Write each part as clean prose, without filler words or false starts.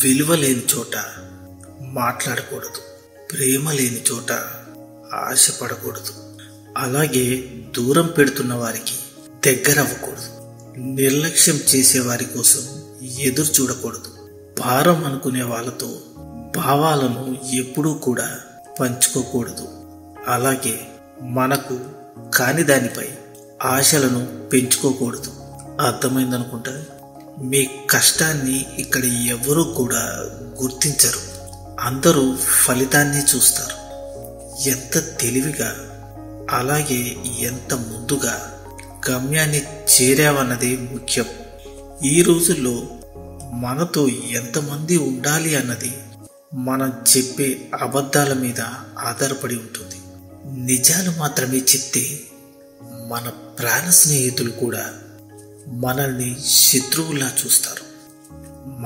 విలువ లేని చోట మాట్లాడకూడదు. ప్రేమ లేని చోట ఆశపడకూడదు. అలాగే దూరం పెడుతున్న వారికి దగ్గర అవ్వకూడదు. నిర్లక్ష్యం చేసే వారి కోసం ఎదురు చూడకూడదు. భారం అనుకునే వాళ్ళతో భావాలను ఎప్పుడూ కూడా పంచుకోకూడదు. అలాగే మనకు కాని దానిపై ఆశలను పెంచుకోకూడదు. అర్థమైందనుకుంటా. మీ కష్టాన్ని ఇక్కడ ఎవరూ కూడా గుర్తించరు. అందరూ ఫలితాన్ని చూస్తారు. ఎంత తెలివిగా, అలాగే ఎంత ముందుగా గమ్యాన్ని చేరావన్నదే ముఖ్యం. ఈ రోజుల్లో మనతో ఎంతమంది ఉండాలి అన్నది మనం చెప్పే అబద్ధాల మీద ఆధారపడి ఉంటుంది. నిజాలు మాత్రమే చెప్తే మన ప్రాణ స్నేహితులు కూడా మనల్ని శత్రువులా చూస్తారు.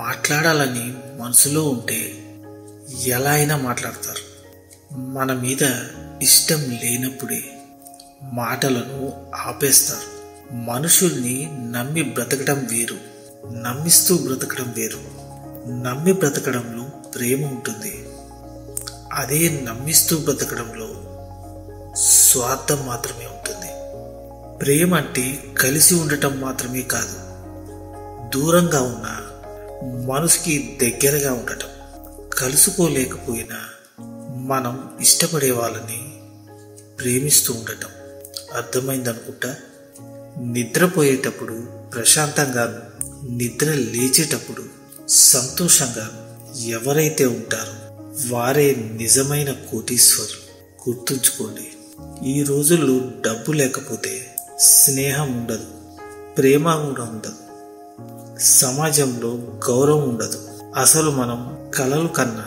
మాట్లాడాలని మనసులో ఉంటే ఎలా అయినా మాట్లాడతారు. మన మీద ఇష్టం లేనప్పుడే మాటలను ఆపేస్తారు. మనుషుల్ని నమ్మి బ్రతకడం వేరు, నమ్మిస్తూ బ్రతకడం వేరు. నమ్మి బ్రతకడంలో ప్రేమ ఉంటుంది. అదే నమ్మిస్తూ బ్రతకడంలో స్వార్థం మాత్రమే ఉంటుంది. ప్రేమ అంటే కలిసి ఉండటం మాత్రమే కాదు, దూరంగా ఉన్న మనసుకి దగ్గరగా ఉండటం. కలుసుకోలేకపోయినా మనం ఇష్టపడే వాళ్ళని ప్రేమిస్తూ ఉండటం. అర్థమైందనుకుంటా. నిద్రపోయేటప్పుడు ప్రశాంతంగాను, నిద్ర లేచేటప్పుడు సంతోషంగా ఎవరైతే ఉంటారో వారే నిజమైన కోటీశ్వరులు. గుర్తుంచుకోండి. ఈ రోజుల్లో డబ్బు లేకపోతే స్నేహం ఉండదు, ప్రేమ కూడా ఉండదు, సమాజంలో గౌరవం ఉండదు. అసలు మనం కలలు కన్నా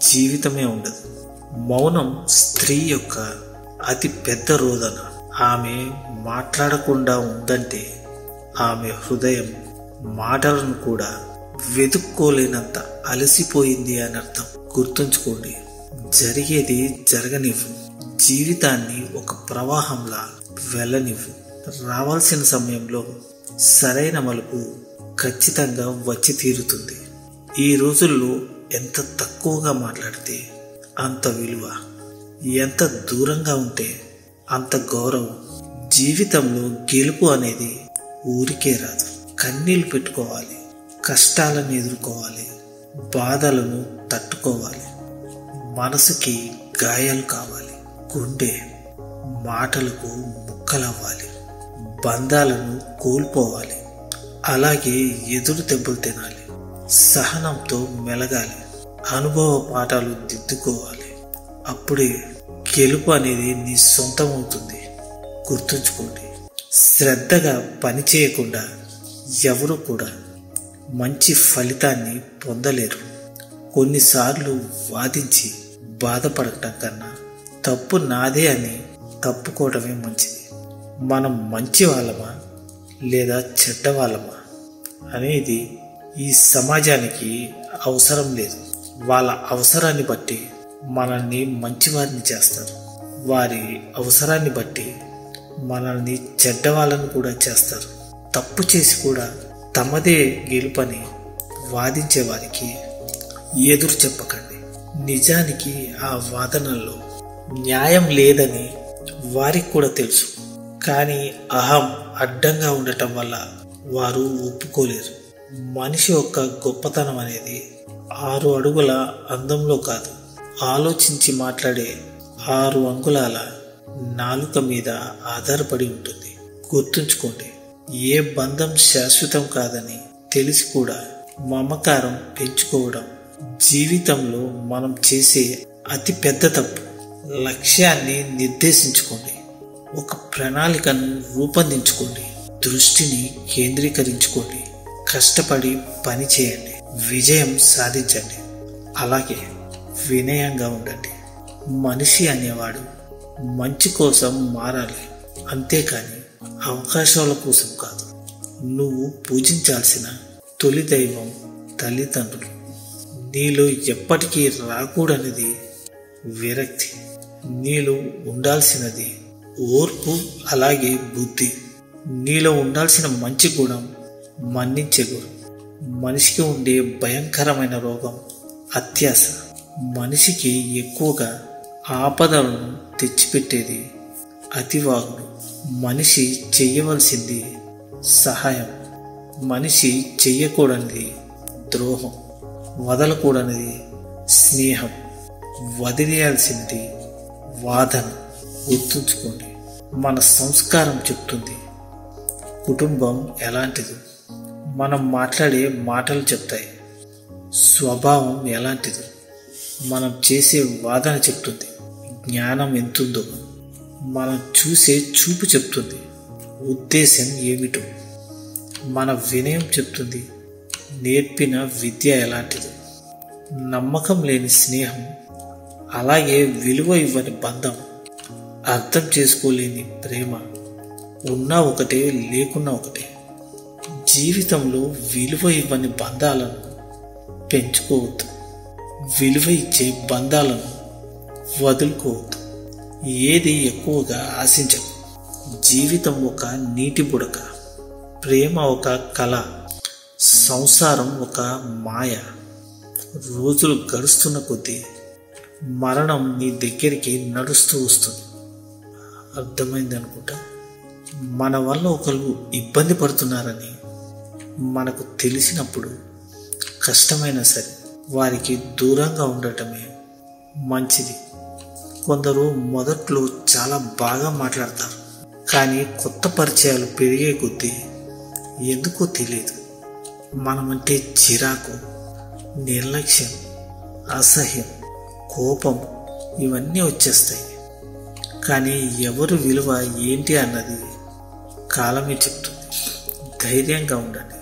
జీవితమే ఉండదు. మౌనం స్త్రీ యొక్క అతి పెద్ద రోదన. ఆమె మాట్లాడకుండా ఉందంటే ఆమె హృదయం మాటలను కూడా వెతుక్కోలేనంత అలసిపోయింది అని అర్థం. గుర్తుంచుకోండి. జరిగేది జరగనివ్వు. జీవితాన్ని ఒక ప్రవాహంలా వెళ్ళనివ్వు. రావాల్సిన సమయంలో సరైన మలుపు ఖచ్చితంగా వచ్చి తీరుతుంది. ఈ రోజుల్లో ఎంత తక్కువగా మాట్లాడితే అంత విలువ, ఎంత దూరంగా ఉంటే అంత గౌరవం. జీవితంలో గెలుపు అనేది ఊరికే రాదు. కన్నీళ్లు పెట్టుకోవాలి, కష్టాలను ఎదుర్కోవాలి, బాధలను తట్టుకోవాలి, మనసుకి గాయాలు కావాలి, గుండె మాటలకు ముక్కలవ్వాలి, బంధాలను కోల్పోవాలి, అలాగే ఎదురు దెబ్బలు తినాలి, సహనంతో మెలగాలి, అనుభవ పాఠాలు దిద్దుకోవాలి. అప్పుడే గెలుపు అనేది నీ సొంతం అవుతుంది. గుర్తుంచుకోండి. శ్రద్ధగా పని చేయకుండా ఎవరు కూడా మంచి ఫలితాన్ని పొందలేరు. కొన్నిసార్లు వాదించి బాధపడటం కన్నా తప్పు నాదే అని తప్పుకోవడమే మంచిది. మనం మంచి వాళ్ళమా లేదా చెడ్డ వాళ్ళమా అనేది ఈ సమాజానికి అవసరం లేదు. వాళ్ళ అవసరాన్ని బట్టి మనల్ని మంచివారిని చేస్తారు. వారి అవసరాన్ని బట్టి మనల్ని చెడ్డవాళ్ళని కూడా చేస్తారు. తప్పు చేసి కూడా తమదే గెలుపని వాదించే వారికి ఎదురు చెప్పకండి. నిజానికి ఆ వాదనల్లో న్యాయం లేదని వారికి కూడా తెలుసు. కానీ అహం అడ్డంగా ఉండటం వల్ల వారు ఒప్పుకోలేరు. మనిషి యొక్క గొప్పతనం అనేది 6 అడుగుల అందంలో కాదు, ఆలోచించి మాట్లాడే 6 అంగుళాల నాలుక మీద ఆధారపడి ఉంటుంది. గుర్తుంచుకోండి. ఏ బంధం శాశ్వతం కాదని తెలిసి కూడా మమకారం పెంచుకోవడం జీవితంలో మనం చేసే అతి పెద్ద తప్పు. లక్ష్యాన్ని నిర్దేశించుకోండి, ఒక ప్రణాళికను రూపొందించుకోండి, దృష్టిని కేంద్రీకరించుకోండి, కష్టపడి పని చేయండి, విజయం సాధించండి. అలాగే వినయంగా ఉండండి. మనిషి అనేవాడు మంచి కోసం మారాలి, అంతేకాని అవకాశాల కోసం కాదు. నువ్వు పూజించాల్సిన తొలి దైవం తల్లిదండ్రులు. నీలో ఎప్పటికీ రాకూడనిది విరక్తి. నీలో ఉండాల్సినది ఓర్పు, అలాగే బుద్ధి. నీలో ఉండాల్సిన మంచి గుణం మన్నించే గుణం. మనిషికి ఉండే భయంకరమైన రోగం అత్యాశ. మనిషికి ఎక్కువగా ఆపదలను తెచ్చిపెట్టేది అతివాగుడు. మనిషి చెయ్యవలసింది సహాయం, మనిషి చెయ్యకూడనిది ద్రోహం, వదలకూడనిది స్నేహం, వదిలేయాల్సింది వాదన. గుర్తుంచుకోండి, మన సంస్కారం చెప్తుంది కుటుంబం ఎలాంటిది, మనం మాట్లాడే మాటలు చెప్తాయి స్వభావం ఎలాంటిది, మనం చేసే వాదన చెప్తుంది జ్ఞానం ఎంతుందో, మనం చూసే చూపు చెప్తుంది ఉద్దేశం ఏమిటో, మన వినయం చెప్తుంది నేర్పిన విద్య ఎలాంటిది. నమ్మకం లేని స్నేహం, అలాగే విలువ ఇవ్వని బంధం, అర్థం చేసుకోలేని ప్రేమ, ఉన్నా ఒకటే లేకున్నా ఒకటే. జీవితంలో విలువ ఇవ్వని బంధాలను పెంచుకోవద్దు, విలువ ఇచ్చే బంధాలను వదులుకోవద్దు. ఏది ఎక్కువగా ఆశించకు. జీవితం ఒక నీటి బుడక, ప్రేమ ఒక కళ, సంసారం ఒక మాయ. రోజులు గడుస్తున్న కొద్దీ మరణం నీ దగ్గరికి నడుస్తూ వస్తుంది. అర్థమైంది అనుకుంటా. మన వల్ల ఒకరు ఇబ్బంది పడుతున్నారని మనకు తెలిసినప్పుడు కష్టమైనా సరే వారికి దూరంగా ఉండటమే మంచిది. కొందరు మొదట్లో చాలా బాగా మాట్లాడతారు, కానీ కొత్త పరిచయాలు పెరిగే కొద్దీ ఎందుకో తెలియదు మనమంటే చిరాకు, నిర్లక్ష్యం, అసహ్యం, కోపం ఇవన్నీ వచ్చేస్తాయి. కానీ ఎవరు విలువ ఏంటి అన్నది కాలమే చెప్తుంది. ధైర్యంగా ఉండండి.